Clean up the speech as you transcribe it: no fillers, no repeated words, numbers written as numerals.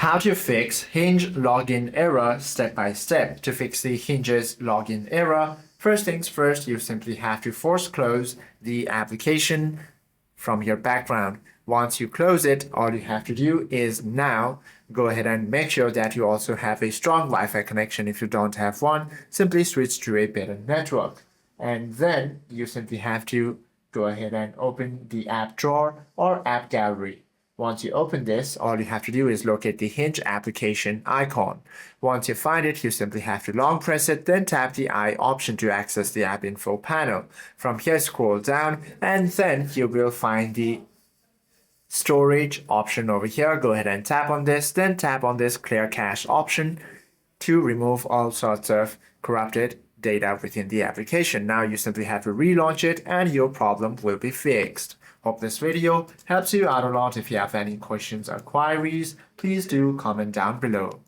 How to fix Hinge login error step by step. To fix the Hinge's login error, first things first, you simply have to force close the application from your background. Once you close it, all you have to do is now go ahead and make sure that you also have a strong Wi-Fi connection. If you don't have one, simply switch to a better network. And then you simply have to go ahead and open the app drawer or app gallery. Once you open this, all you have to do is locate the Hinge application icon. Once you find it, you simply have to long press it, then tap the I option to access the app info panel. From here, scroll down, and then you will find the storage option over here. Go ahead and tap on this, then tap on this clear cache option to remove all sorts of corrupted data within the application. Now you simply have to relaunch it and your problem will be fixed. Hope this video helps you out a lot. If you have any questions or queries, please do comment down below.